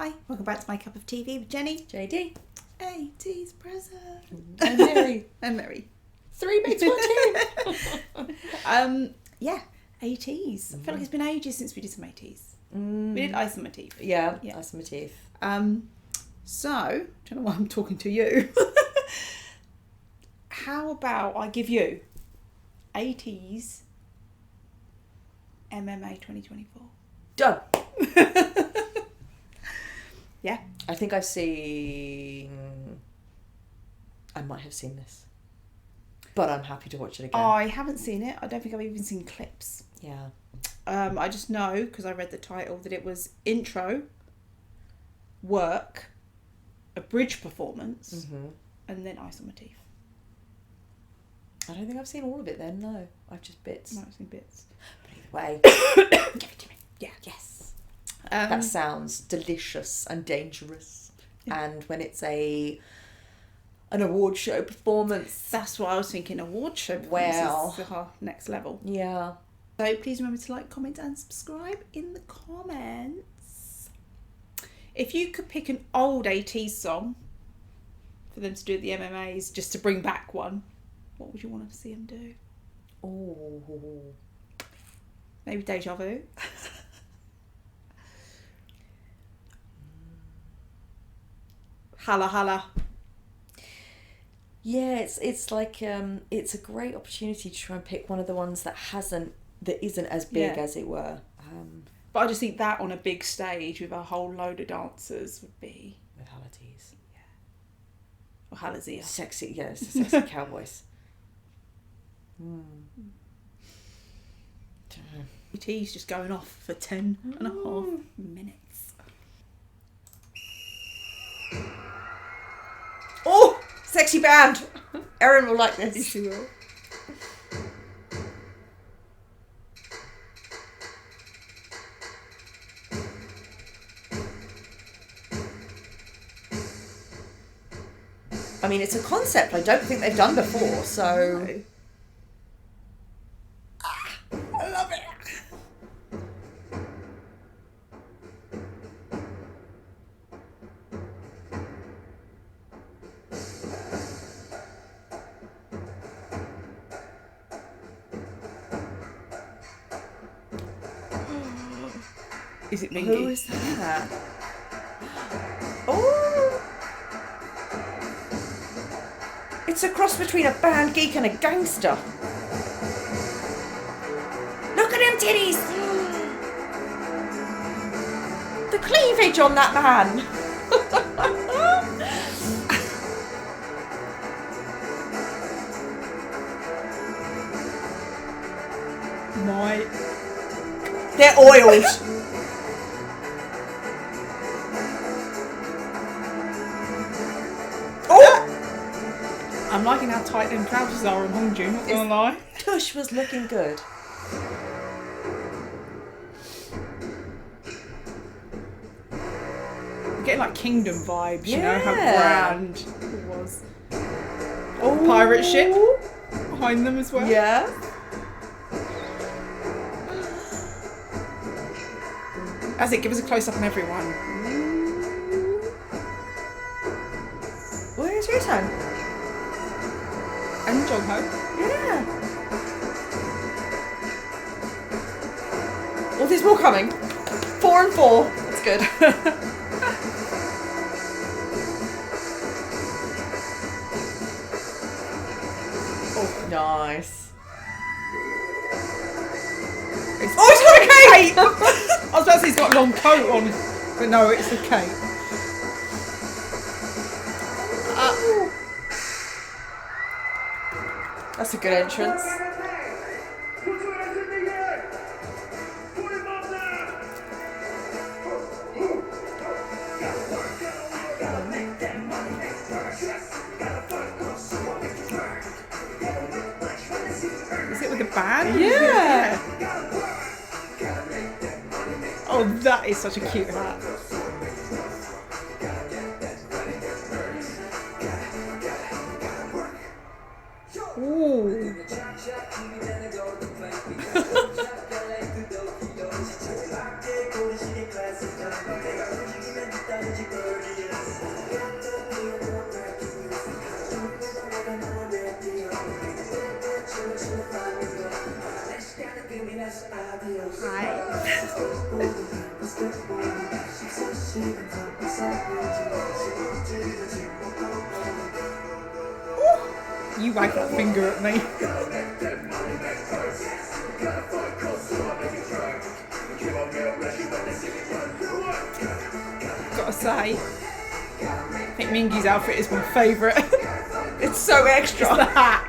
Hi, welcome back to My Cup of TV with Jenny. JD. ATEEZ present. And Mary. And Mary. 3 mates, 1 team. Yeah, ATEEZ. I feel like it's been ages since we did some ATEEZ. We did Ice on My Teeth. Yeah, Ice on My Teeth. So, I don't know why I'm talking to you. How about I give you ATEEZ MMA 2024? Done. Yeah. I think I've seen... I might have seen this. But I'm happy to watch it again. I haven't seen it. I don't think I've even seen clips. Yeah. I just know, because I read the title, that it was intro, work, a bridge performance, and then Ice on My Teeth. I don't think I've seen all of it then, no. I've just bits. No, I've seen bits. But either way. Give it to me. Yeah. Yes. That sounds delicious and dangerous. Yeah. And when it's an award show performance. That's what I was thinking, award show Well. performances are next level. Yeah. So please remember to like, comment and subscribe in the comments. If you could pick an old ATEEZ song for them to do at the MMAs, just to bring back one, what would you want to see them do? Oh. Maybe Deja Vu? Holla holla. Yeah, it's like it's a great opportunity to try and pick one of the ones that isn't as big as it were. But I just think that on a big stage with a whole load of dancers would be With ATEEZ. or Halazia. Sexy, yes, sexy cowboys. ATEEZ just going off for 10 and a half minutes. Oh, sexy band. Erin will like this. She will. I mean, it's a concept I don't think they've done before, so... No. I love it. Is it Mingy? Who is that? Oh! It's a cross between a band geek and a gangster. Look at them titties! The cleavage on that man! They're oiled. Oh! I'm liking how tight them trousers are on Hongju, not gonna lie. Tush was looking good. I'm getting like Kingdom vibes, you know, how Yeah. grand it was. Oh, Pirate ship behind them as well. Yeah. As it, give us a close up on everyone. Where's your turn? And Jong Ho. Yeah. Oh, there's more coming. 4 and 4. That's good. Oh, nice. He's got a cape! I was about to say he's got a long coat on, but no, it's a cape. That's a good entrance. Is it with the band? Yeah. Oh, that is such a cute hat. Ooh. You wag that finger at me. Gotta say, I think Mingy's outfit is my favourite. It's so extra. It's the hat.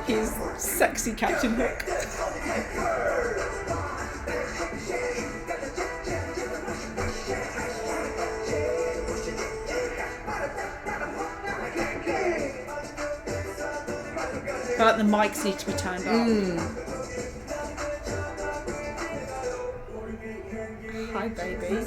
His sexy Captain Hook. I feel like the mics need to be turned up. Hi, baby.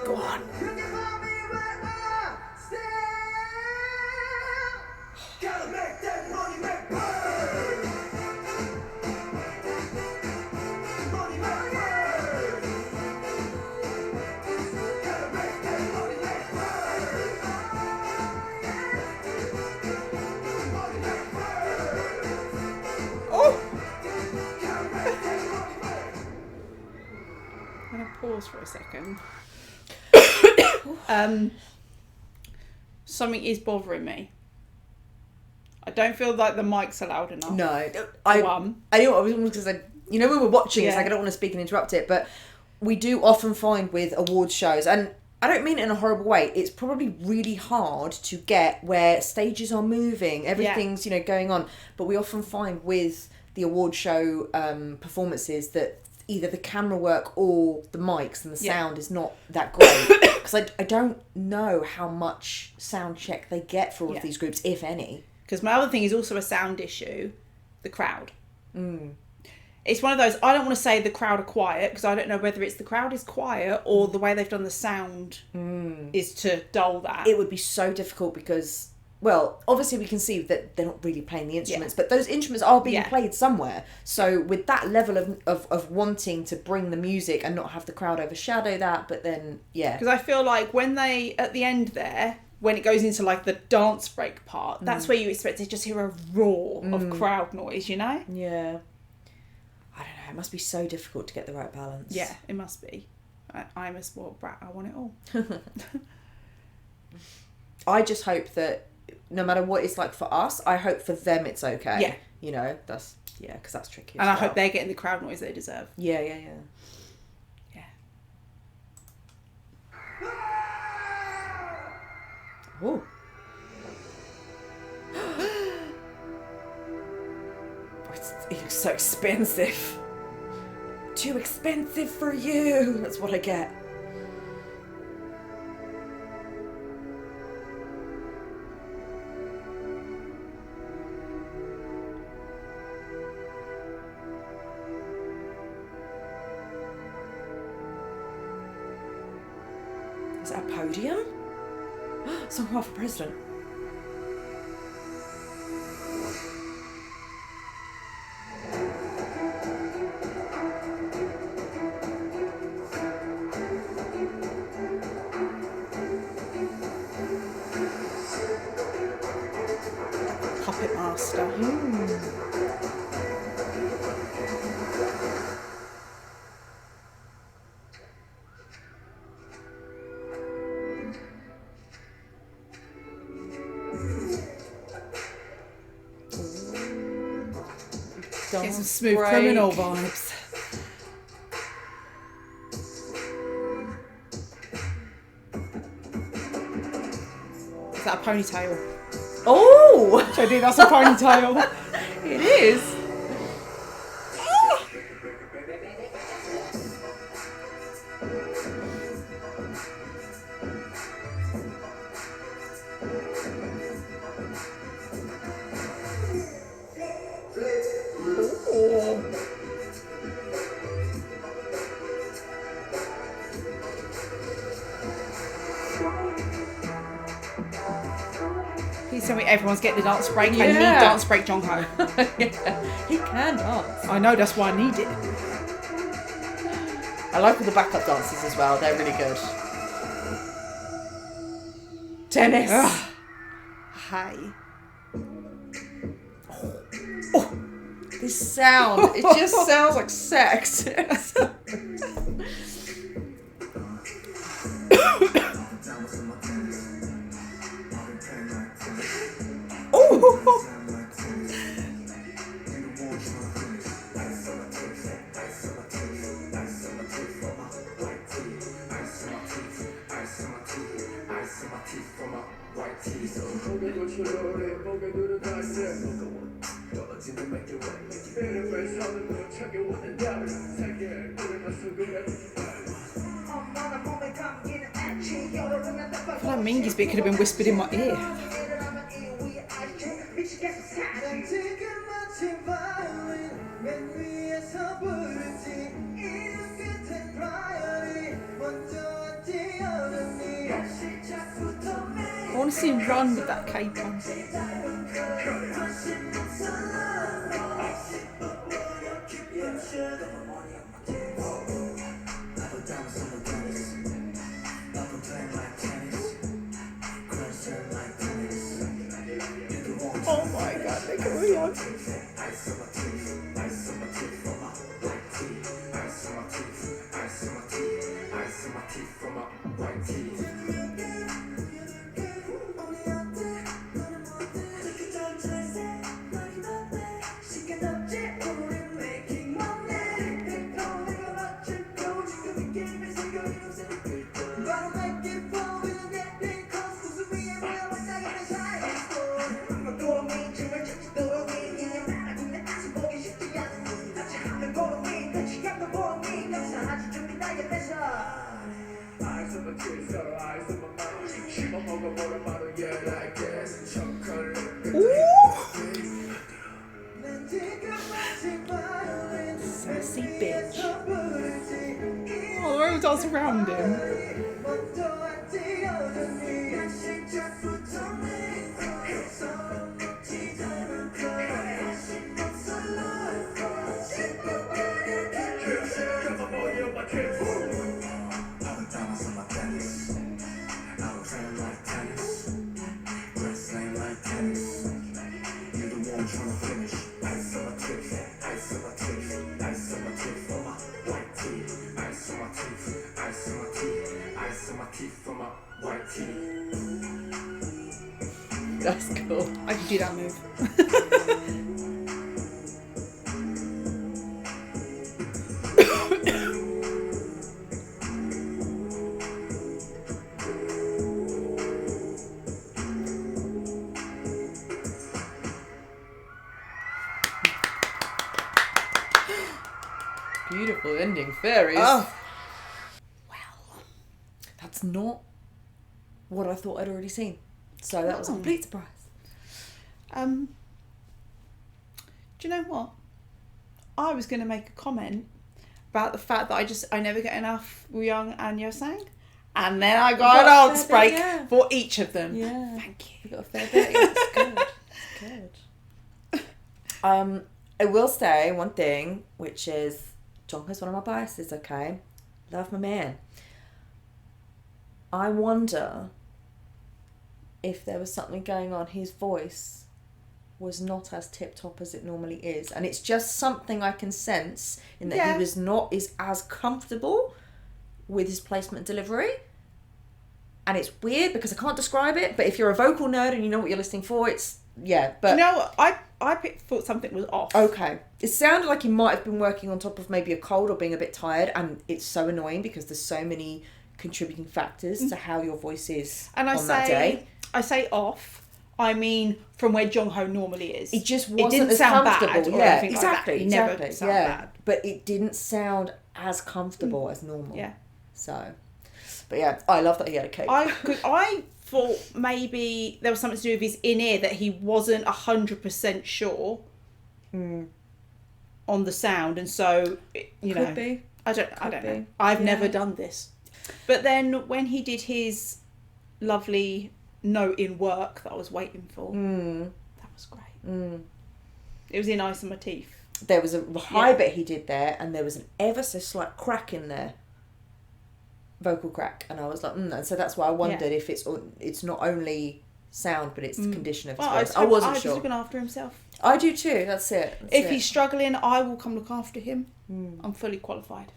Go on. I'm going to pause for a second. Something is bothering me. I don't feel like the mics are loud enough. No. I know what I was going to say. You know, when we're watching, it's like I don't want to speak and interrupt it, but we do often find with awards shows, and I don't mean it in a horrible way, it's probably really hard to get where stages are moving, everything's, you know, going on, but we often find with the award show performances that either the camera work or the mics and the sound is not that great. Because I don't know how much sound check they get for all of these groups, if any. Because my other thing is also a sound issue, the crowd. It's one of those, I don't want to say the crowd are quiet, because I don't know whether it's the crowd is quiet or the way they've done the sound is to dull that. It would be so difficult because, well, obviously we can see that they're not really playing the instruments, but those instruments are being played somewhere. So with that level of wanting to bring the music and not have the crowd overshadow that, but then, Because I feel like when they, at the end there, when it goes into like the dance break part, that's where you expect to just hear a roar of crowd noise, you know? Yeah. I don't know, it must be so difficult to get the right balance. Yeah, it must be. I'm a spoiled brat, I want it all. I just hope that no matter what it's like for us, I hope for them it's okay. Yeah. You know, that's, because that's tricky. And I hope they're getting the crowd noise they deserve. Yeah. Oh. It looks so expensive. Too expensive for you. That's what I get. Is that a podium? Someone for president. Puppet master. Get some smooth criminal vibes. Is that a ponytail? Oh! Jodie, that's a ponytail. It is. Please tell me everyone's getting a dance break. I need dance break Jongho. Yeah, he can dance. I know, that's why I need it. I like all the backup dances as well. They're really good. Tennis. Ugh. Hey. Oh, this sound. It just sounds like sex. Oh. I feel like Mingy's bit could have been whispered in my ear. I want to see him run with that cape on. Oh my god, look at Rio. Sassy bitch. Oh, the road dance around him. That's cool. I can do that move. Beautiful ending, fairies. Oh. Well. That's not what I thought I'd already seen. So that was a complete surprise. Do you know what? I was going to make a comment about the fact that I never get enough Woo-young and Yosang. And then I got an dance break for each of them. Yeah. Thank you. You got a fair bit. It's good. It's good. I will say one thing, which is Jongho's one of my biases, okay? Love my man. I wonder if there was something going on. His voice was not as tip-top as it normally is. And it's just something I can sense in that he was not as comfortable with his placement delivery. And it's weird because I can't describe it, but if you're a vocal nerd and you know what you're listening for, it's, yeah. But you know, I thought something was off. Okay. It sounded like he might have been working on top of maybe a cold or being a bit tired, and it's so annoying because there's so many contributing factors to how your voice is and that day. I say off I mean from where Jong-ho normally is. It just wasn't didn't as sound comfortable. bad or Yeah, anything like that. exactly. It Exactly. never sounded bad. But it didn't sound as comfortable as normal. Yeah. So, but yeah, I love that he had a cape. I thought maybe there was something to do with his in-ear, that he wasn't 100% sure on the sound, and so you know, Could be. I don't know. Be. I've never done this, but then when he did his lovely note in work that I was waiting for, that was great. It was in Ice on My Teeth. There was a high bit he did there, and there was an ever so slight crack in there. Vocal crack, and I was like, and so that's why I wondered if it's not only sound, but it's the condition of his voice. I wasn't sure. He's looking after himself. I do too. That's it. If he's struggling, I will come look after him. I'm fully qualified.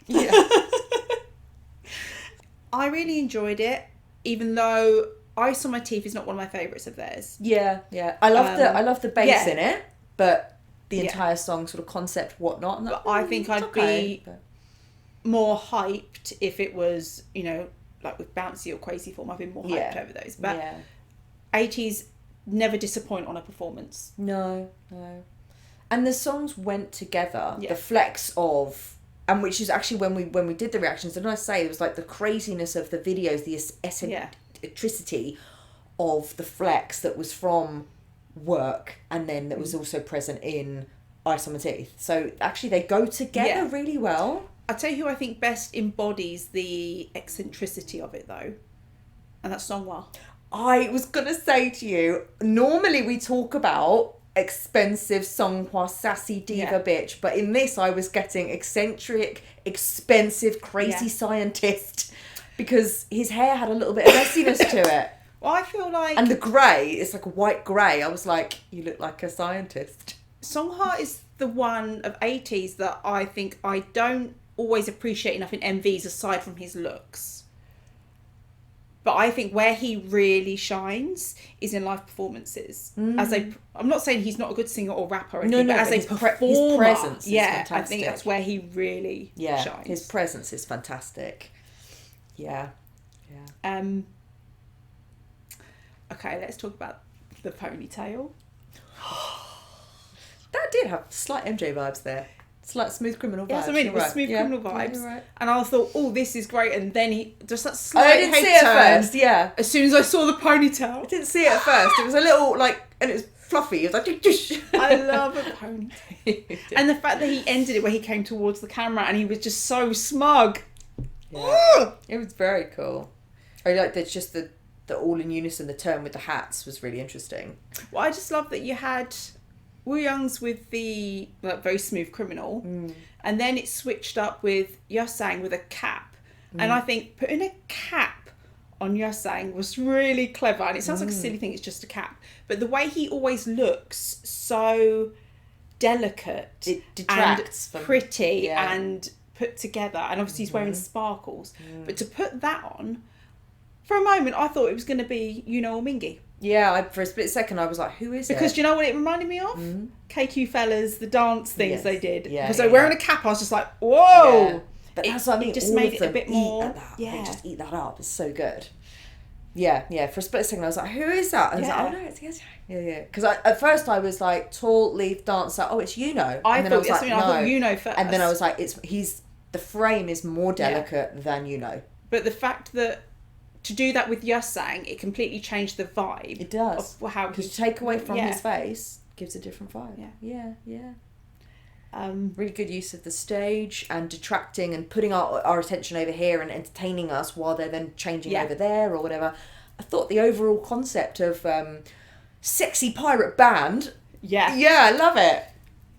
Yeah. I really enjoyed it, even though Ice on My Teeth is not one of my favourites of theirs. Yeah. I love the bass in it, but the Yeah. entire song sort of concept, whatnot. But I think I'd be more hyped if it was, you know, like with Bouncy or Crazy Form. I've been more hyped over those. But ATEEZ never disappoint on a performance. No. And the songs went together. Yeah. The flex of, and which is actually when we did the reactions, and I say it was like the craziness of the videos, the eccentricity of the flex that was from work, and then that was also present in Ice on My Teeth. So actually they go together really well. I'll tell you who I think best embodies the eccentricity of it, though, and that's Songhwa. I was going to say to you, normally we talk about expensive Songhwa, sassy diva bitch, but in this I was getting eccentric, expensive, crazy scientist, because his hair had a little bit of messiness to it. Well, I feel like... And the grey, it's like a white grey. I was like, you look like a scientist. Songhwa is the one of ATEEZ that I think I don't always appreciate enough in MVs, aside from his looks. But I think where he really shines is in live performances. I'm not saying he's not a good singer or rapper or anything, but as a performer, his presence is fantastic. I think that's where he really shines. His presence is fantastic. Yeah. Okay, let's talk about the ponytail. That did have slight MJ vibes there. Slight Smooth Criminal vibes. Yes, I mean, it was Smooth Criminal vibes. You're right. And I thought, oh, this is great. And then he just that slight I didn't see it at first, As soon as I saw the ponytail. I didn't see it at first. It was a little, like, and it was fluffy. It was like, I love a ponytail. And the fact that he ended it where he came towards the camera and he was just so smug. Yeah. It was very cool. I like that just the all in unison, the turn with the hats was really interesting. Well, I just love that you had Woo Young's with the very Smooth Criminal, and then it switched up with Yusang with a cap. And I think putting a cap on Yusang was really clever. And it sounds like a silly thing, it's just a cap. But the way he always looks so delicate, it detracts and pretty and put together. And obviously he's wearing sparkles. But to put that on, for a moment, I thought it was going to be or Mingy. Yeah, for a split second, I was like, who is it? Because do you know what it reminded me of? KQ Fellas, the dance things they did. Yeah, because they're wearing a cap, I was just like, whoa! Yeah. But that's what I mean. It just made it a bit more... They just eat that up. It's so good. Yeah. For a split second, I was like, who is that? And I was like, oh, no, it's Yusang. Yeah. Because at first I was like, tall, lead dancer. Oh, it's Yuno. I thought Yuno first. And then I was like, the frame is more delicate than Yuno. But the fact that to do that with Yusang, it completely changed the vibe. It does. Of how because to take away from his face gives a different vibe. Yeah. Really good use of the stage and detracting and putting our attention over here and entertaining us while they're then changing over there or whatever. I thought the overall concept of sexy pirate band. Yeah, I love it.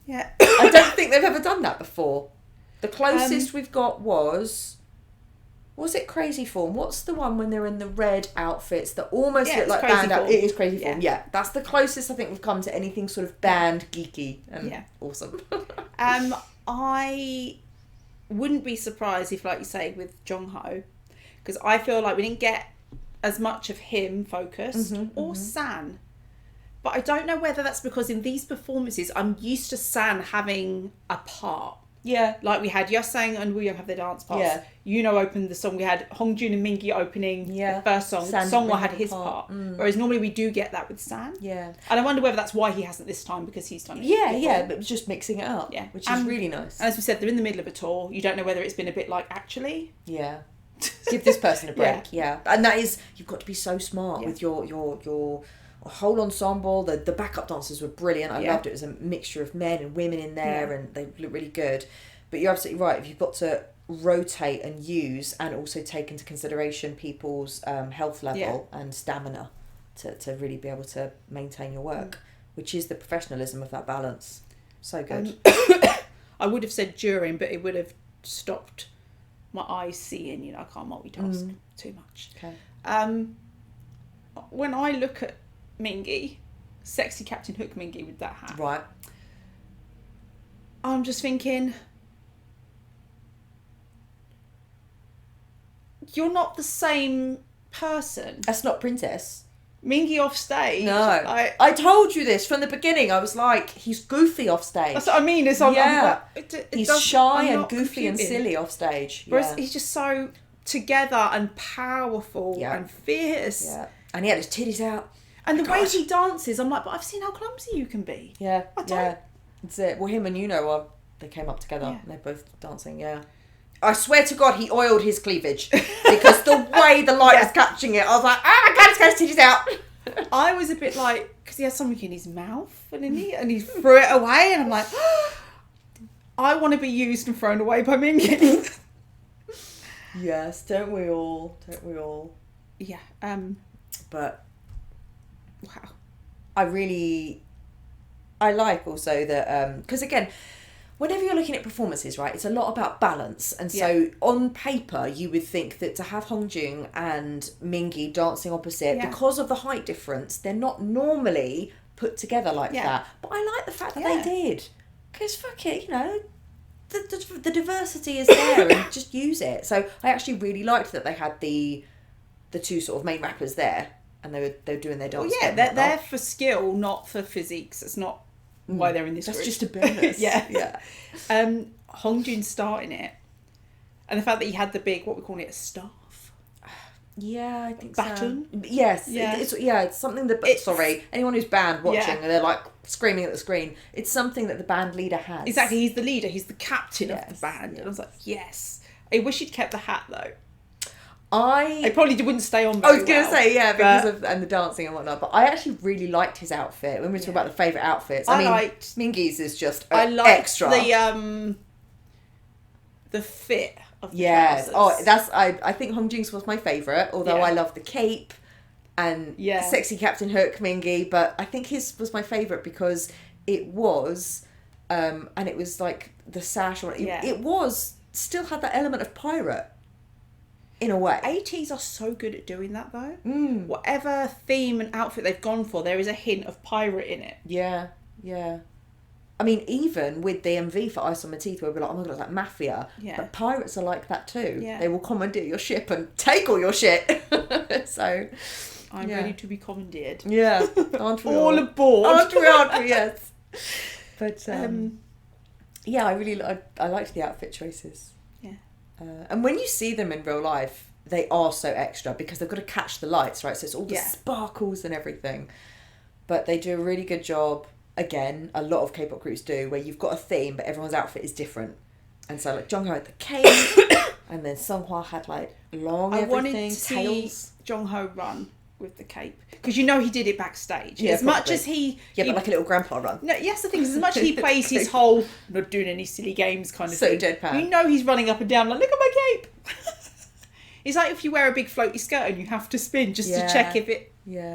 Yeah. I don't think they've ever done that before. The closest we've got was it Crazy Form? What's the one when they're in the red outfits that almost look like band outfits? It is Crazy Form. Yeah, that's the closest I think we've come to anything sort of band geeky and awesome. I wouldn't be surprised if, like you say, with Jong-ho, because I feel like we didn't get as much of him focused or San. But I don't know whether that's because in these performances I'm used to San having a part. Yeah. Like we had Yasang and Woo Young have their dance parts. Yeah. Yuno opened the song. We had Hongjun and Mingi opening the first song. San Songwha didn't had have a his part. part. Whereas normally we do get that with San. Yeah. And I wonder whether that's why he hasn't this time, because he's done it Yeah, but just mixing it up. Yeah. Which is really nice. And as we said, they're in the middle of a tour. You don't know whether it's been a bit like, actually. Yeah. Give this person a break. Yeah. And that is, you've got to be so smart with your whole ensemble. The backup dancers were brilliant. I loved it. It was a mixture of men and women in there, and they look really good. But you're absolutely right. If you've got to rotate and use and also take into consideration people's health level and stamina to really be able to maintain your work, which is the professionalism of that balance. So good. I would have said during, but it would have stopped my eyes seeing. You know, I can't multitask too much. Okay. When I look at Mingi, sexy Captain Hook Mingi with that hat, Right. I'm just thinking, you're not the same person. That's not Princess. Mingi off stage. No. I told you this from the beginning. I was like, he's goofy off stage. That's what I mean. It's He's shy and goofy and silly off stage. Whereas he's just so together and powerful and fierce. Yeah. And he had his titties out. And the way he dances, I'm like, but I've seen how clumsy you can be. Yeah. That's it. Well, him and they came up together. Yeah. And they're both dancing, I swear to God, he oiled his cleavage. Because the way the light was catching it, I was like, oh my God, he's got his titties out. I was a bit like, because he had something in his mouth, and he threw it away, and I'm like, I want to be used and thrown away by Mingi. Yes, don't we all? Don't we all? Yeah. But wow. I like also that, because again, whenever you're looking at performances, right, it's a lot about balance. And so on paper, you would think that to have Hongjun and Mingi dancing opposite, because of the height difference, they're not normally put together like that. But I like the fact that they did. Because fuck it, the diversity is there and just use it. So I actually really liked that they had the two sort of main rappers there, and they were doing their dance. Well, they're there for skill, not for physiques. It's not why they're in this group. That's just a bonus. Yeah. Hongjun starting it, and the fact that he had the big, what we call it, a staff. Yeah, I think baton. So. Yes. Yeah. It's something that. Sorry, anyone who's band watching and they're like screaming at the screen. It's something that the band leader has. Exactly. He's the leader. He's the captain of the band. And I was like, yes. I wish he'd kept the hat though. I probably wouldn't stay on very I was going to say, because of the dancing and whatnot, but I actually really liked his outfit. When we talk about the favourite outfits, I mean, liked Mingi's is just extra. The fit of the trousers. I think Hongjung's was my favourite, although I love the cape and sexy Captain Hook Mingi, but I think his was my favourite because it was, and it was like the sash, it was, still had that element of pirate. In a way. ATEEZ are so good at doing that though. Whatever theme and outfit they've gone for, there is a hint of pirate in it. Yeah. I mean, even with the MV for Ice on My Teeth, where we're like, oh my God, it's like mafia. Yeah. But pirates are like that too. Yeah. They will commandeer your ship and take all your shit. So. I'm ready to be commandeered. Yeah. Aren't we all aboard. Aren't we, yes. But, I liked the outfit choices. And when you see them in real life, they are so extra because they've got to catch the lights, right? So it's all the sparkles and everything. But they do a really good job. Again, a lot of K-pop groups do, where you've got a theme, but everyone's outfit is different. And so, like, Jungho had the cape, and then Songhwa had, like, long everything, I wanted to see Jungho run with the cape. Because he did it backstage. Yeah, as probably. Much as he... Yeah, but like a little grandpa run. No, yes, the thing is, as much as he plays his whole not doing any silly games kind of thing. So deadpan. You know he's running up and down like, look at my cape. It's like if you wear a big floaty skirt and you have to spin just to check if it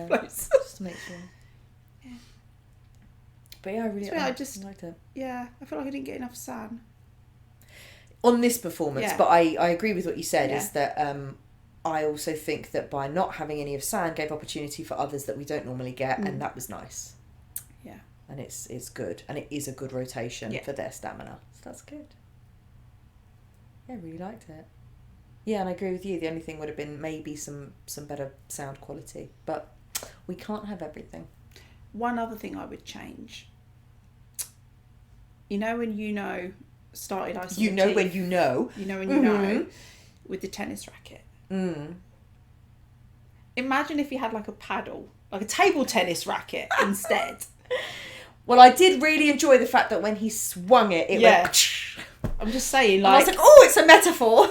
floats. Just to make sure. Yeah. But yeah, I really liked it. Yeah, I feel like I didn't get enough San. On this performance, but I agree with what you said, is that I also think that by not having any of San gave opportunity for others that we don't normally get, and that was nice. Yeah. And it's good, and it is a good rotation for their stamina. So that's good. Yeah, I really liked it. Yeah, and I agree with you. The only thing would have been maybe some better sound quality, but we can't have everything. One other thing I would change. When started icing You my know teeth. when you know. You know when you know. With the tennis racket. Imagine if you had like a paddle, like a table tennis racket instead. Well, I did really enjoy the fact that when he swung it, it went... I'm just saying, like... And I was like, oh, it's a metaphor.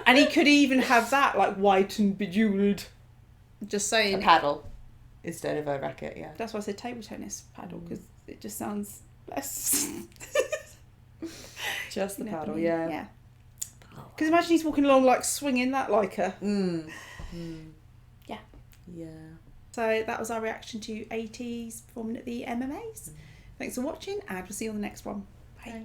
And he could even have that, like, white and bejewelled. Just saying. A paddle instead of a racket, yeah. That's why I said table tennis paddle, because it just sounds less... Just the paddle, yeah. Yeah. Because imagine he's walking along, like, swinging that like a... Yeah. Yeah. So that was our reaction to ATEEZ performing at the MMAs. Thanks for watching, and we'll see you on the next one. Bye.